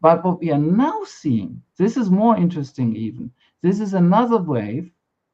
Speaker 2: But what we are now seeing, this is more interesting even. This is another wave.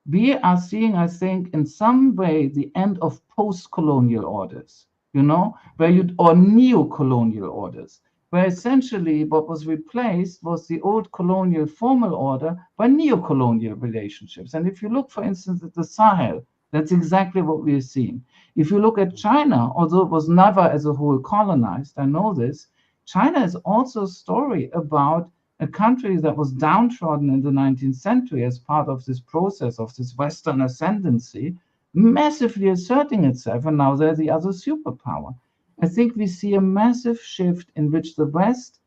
Speaker 2: We are seeing, I think, in some way, the end of post-colonial orders, or neo-colonial orders, where essentially what was replaced was the old colonial formal order by neo-colonial relationships. And if you look, for instance, at the Sahel, that's exactly what we are seeing. If you look at China, although it was never as a whole colonized, I know this, China is also a story about a country that was downtrodden in the 19th century as part of this process of this Western ascendancy, massively asserting itself, and now they're the other superpower. I think we see a massive shift in which the West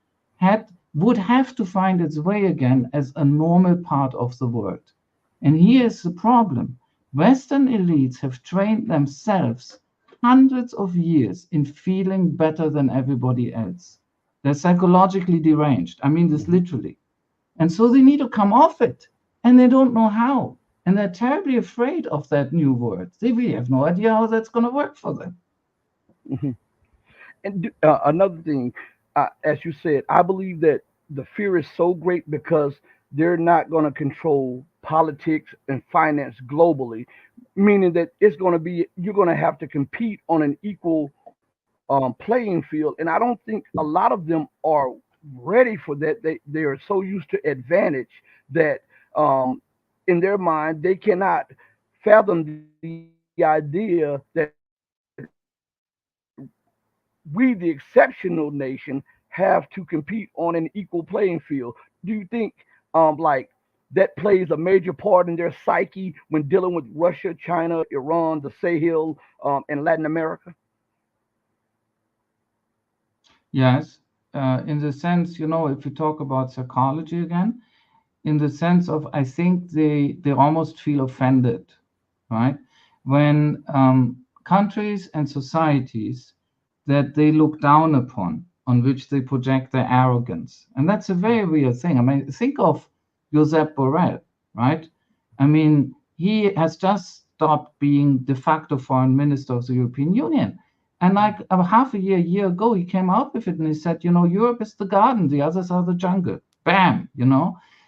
Speaker 2: would have to find its way again as a normal part of the world. And here's the problem. Western elites have trained themselves hundreds of years in feeling better than everybody else. They're psychologically deranged. I mean this
Speaker 1: Mhm.
Speaker 2: literally. And so they need to come off it. And they don't know how. And they're terribly afraid of that new world. They really have no idea how that's going to work for them.
Speaker 1: Mhm. And another thing, as you said, I believe that the fear is so great because they're not going to control politics, and finance globally, meaning that it's going to be you're going to have to compete on an equal playing field. And I don't think a lot of them are ready for that. They are so used to advantage that um, in their mind they cannot fathom the idea that we, the exceptional nation, have to compete on an equal playing field. Do you think like that plays a major part in their psyche when dealing with Russia, China, Iran, the Sahel, and Latin America?
Speaker 2: Yes, in the sense, if you talk about psychology again, in the sense of I think they almost feel offended, right? When countries and societies that they look down upon, on which they project their arrogance, and that's a very real thing. I mean, think of Josep Borrell, right? I mean, he has just stopped being de facto foreign minister of the European Union. And like half a year ago, he came out with it and he said, Europe is the garden, the others are the jungle. Bam.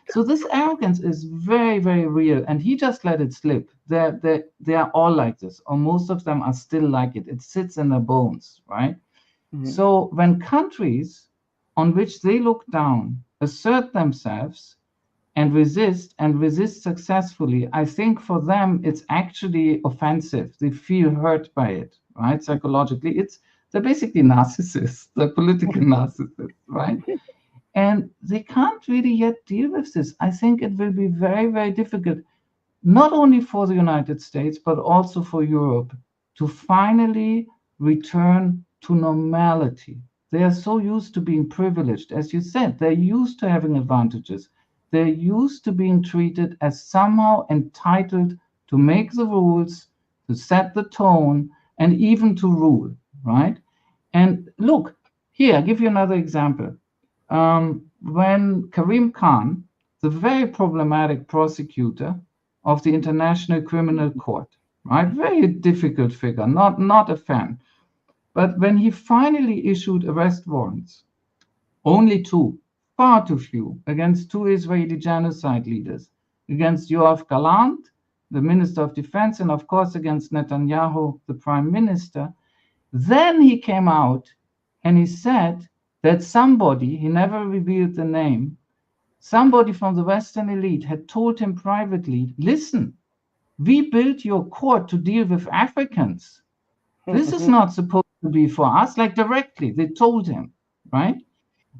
Speaker 2: So this arrogance is very, very real, and he just let it slip. They're all like this, or most of them are still like it. It sits in their bones, right?
Speaker 1: Mhm.
Speaker 2: So when countries on which they look down assert themselves and resist successfully, I think for them it's actually offensive. They feel hurt by it, right? Psychologically, they're basically narcissists, they're political narcissists, right? And they can't really yet deal with this. I think it will be very, very difficult, not only for the United States, but also for Europe to finally return to normality. They are so used to being privileged. As you said, they're used to having advantages. They're used to being treated as somehow entitled to make the rules, to set the tone, and even to rule, right? And look, here, I'll give you another example. When Karim Khan, the very problematic prosecutor of the International Criminal Court, right? Very difficult figure, not a fan. But when he finally issued arrest warrants, only two, far too few, against two Israeli genocide leaders, against Yoav Gallant, the Minister of Defense, and of course against Netanyahu, the Prime Minister, then he came out and he said that somebody, he never revealed the name, somebody from the Western elite had told him privately, listen, we built your court to deal with Africans. This is not supposed to be for us, like directly, they told him, right?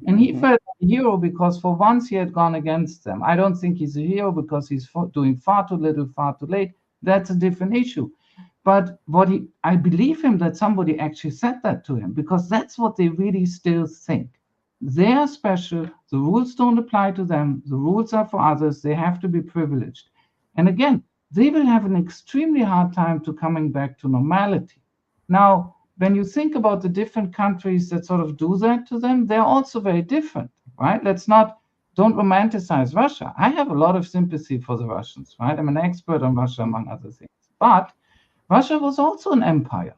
Speaker 2: And he
Speaker 1: Mhm.
Speaker 2: felt a hero because for once he had gone against them. I don't think he's a hero because he's doing far too little, far too late. That's a different issue. But I believe him that somebody actually said that to him because that's what they really still think. They are special. The rules don't apply to them. The rules are for others. They have to be privileged. And again, they will have an extremely hard time to coming back to normality. Now, when you think about the different countries that sort of do that to them, they're also very different, right? Don't romanticize Russia. I have a lot of sympathy for the Russians, right? I'm an expert on Russia, among other things. But Russia was also an empire,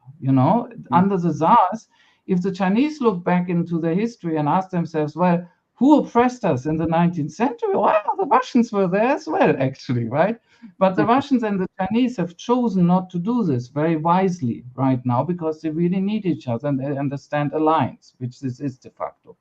Speaker 2: under the Tsars. If the Chinese look back into their history and ask themselves, well, who oppressed us in the 19th century? Well, the Russians were there as well, actually, right? But the Russians and the Chinese have chosen not to do this very wisely right now because they really need each other and they understand alliance, which this is de facto.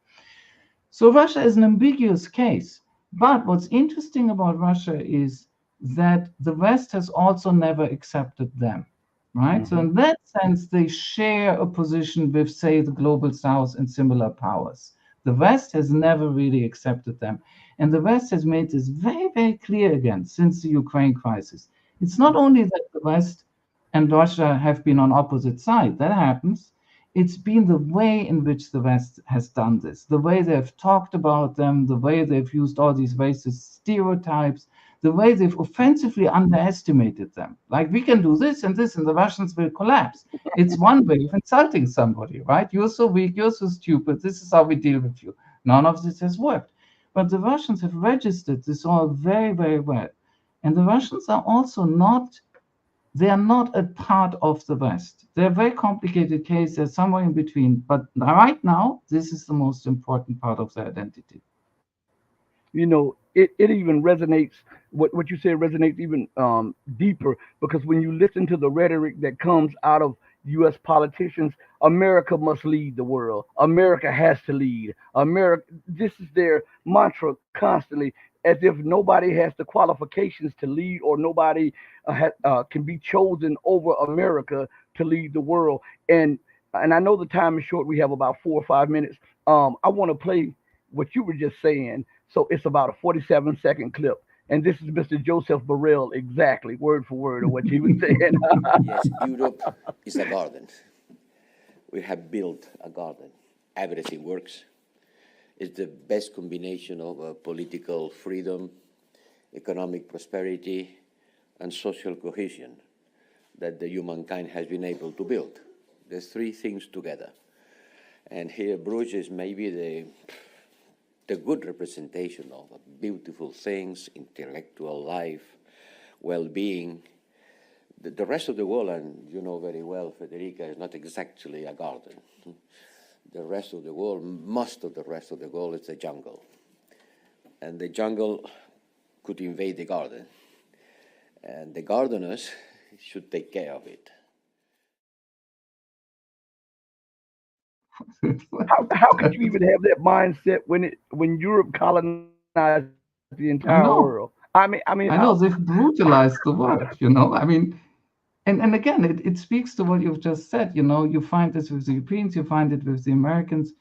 Speaker 2: So Russia is an ambiguous case. But what's interesting about Russia is that the West has also never accepted them, right? So
Speaker 1: Mhm.
Speaker 2: in that sense, they share a position with, say, the global South and similar powers. The West has never really accepted them. And the West has made this very, very clear again since the Ukraine crisis. It's not only that the West and Russia have been on opposite sides, that happens. It's been the way in which the West has done this, the way they've talked about them, the way they've used all these racist stereotypes, the way they've offensively underestimated them. Like, we can do this and this, and the Russians will collapse. It's one way of insulting somebody, right? You're so weak, you're so stupid, this is how we deal with you. None of this has worked. But the Russians have registered this all very, very well. And the Russians are also not they are not a part of the West. They're a very complicated case. They're somewhere in between. But right now, this is the most important part of their identity.
Speaker 1: You know, it even resonates. What you said resonates even deeper, because when you listen to the rhetoric that comes out of U.S. politicians, America must lead the world. America has to lead. America. This is their mantra constantly, as if nobody has the qualifications to lead, or nobody can be chosen over America to lead the world. And I know the time is short. We have about 4 or 5 minutes. I want to play what you were just saying. So it's about a 47-second clip. And this is Mr. Joseph Burrell, exactly, word for word, of what he was saying.
Speaker 3: Yes, Europe is a garden. We have built a garden. Everything works. It's the best combination of political freedom, economic prosperity, and social cohesion that the humankind has been able to build. The three things together. And here Bruges is maybe the good representation of beautiful things, intellectual life, well-being. The rest of the world, and you know very well, Federica, is not exactly a garden. The rest of the world, most of the rest of the world is a jungle. And the jungle could invade the garden. And the gardeners should take care of it.
Speaker 1: How could you even have that mindset when Europe colonized the entire world?
Speaker 2: I know.
Speaker 1: I mean, how?
Speaker 2: I know they've brutalized the world, I mean, and again, it speaks to what you've just said. You find this with the Europeans, you find it with the Americans.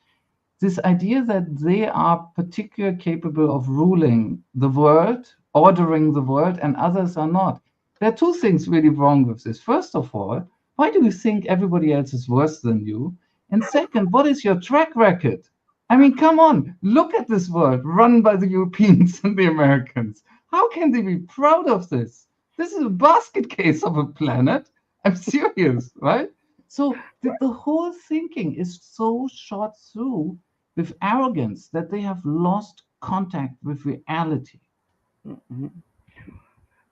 Speaker 2: This idea that they are particularly capable of ruling the world, ordering the world, and others are not. There are two things really wrong with this. First of all, why do you think everybody else is worse than you? And second, what is your track record? I mean, come on, look at this world run by the Europeans and the Americans. How can they be proud of this? This is a basket case of a planet. I'm serious, right? So the whole thinking is so shot through with arrogance that they have lost contact with reality.
Speaker 1: Mhm.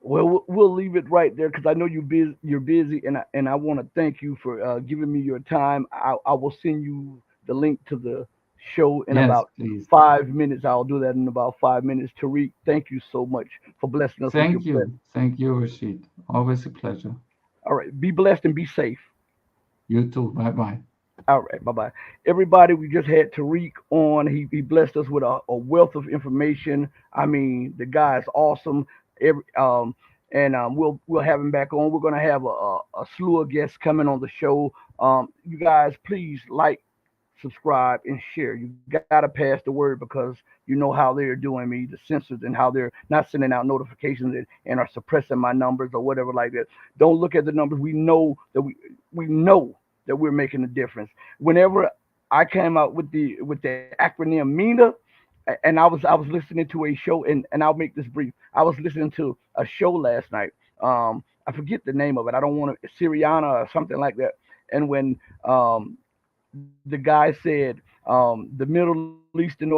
Speaker 1: Well, we'll leave it right there, because I know you're busy, and I want to thank you for giving me your time. I will send you the link to the show in
Speaker 2: Yes,
Speaker 1: about
Speaker 2: please.
Speaker 1: 5 minutes. I'll do that in about 5 minutes. Tariq, thank you so much for blessing us with your
Speaker 2: Thank
Speaker 1: presence.
Speaker 2: you. Thank you, Rashid. Always a pleasure.
Speaker 1: All right, be blessed and be safe.
Speaker 2: You too. Bye bye.
Speaker 1: All right, bye bye. Everybody, we just had Tariq on. He blessed us with a wealth of information. I mean, the guy is awesome. Every and we'll have him back on. We're gonna have a slew of guests coming on the show. You guys, please like, subscribe, and share. You gotta pass the word, because you know how they're doing me, the censors, and how they're not sending out notifications, and are suppressing my numbers or whatever like that. Don't look at the numbers. We know that we're making a difference. Whenever I came out with the acronym MENA, and I was listening to a show, and I'll make this brief. I was listening to a show last night. I forget the name of it. I don't want to Syriana or something like that. And when the guy said the Middle East and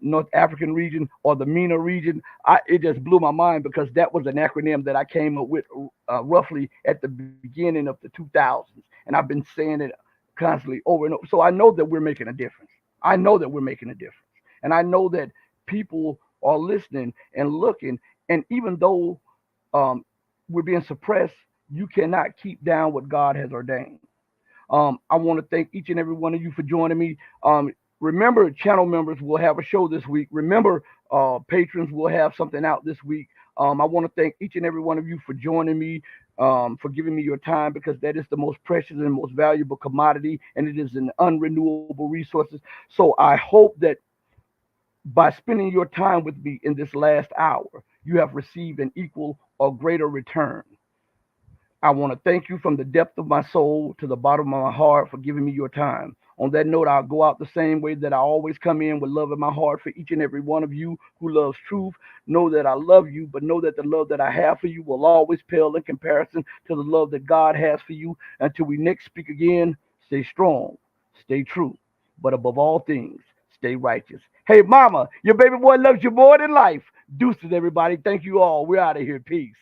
Speaker 1: North African region, or the MENA region, it just blew my mind, because that was an acronym that I came up with roughly at the beginning of the 2000s, and I've been saying it constantly over and over. So I know that we're making a difference. I know that we're making a difference, and I know that people are listening and looking. And even though um, we're being suppressed, you cannot keep down what God has ordained. I want to thank each and every one of you for joining me. Remember, channel members will have a show this week. Remember, patrons will have something out this week. I want to thank each and every one of you for joining me, for giving me your time, because that is the most precious and most valuable commodity, and it is an unrenewable resources. So I hope that by spending your time with me in this last hour, you have received an equal or greater return. I want to thank you from the depth of my soul to the bottom of my heart for giving me your time. On that note, I'll go out the same way that I always come in, with love in my heart for each and every one of you who loves truth. Know that I love you, but know that the love that I have for you will always pale in comparison to the love that God has for you. Until we next speak again, stay strong, stay true, but above all things, stay righteous. Hey, mama, your baby boy loves you more than life. Deuces, everybody. Thank you all. We're out of here. Peace.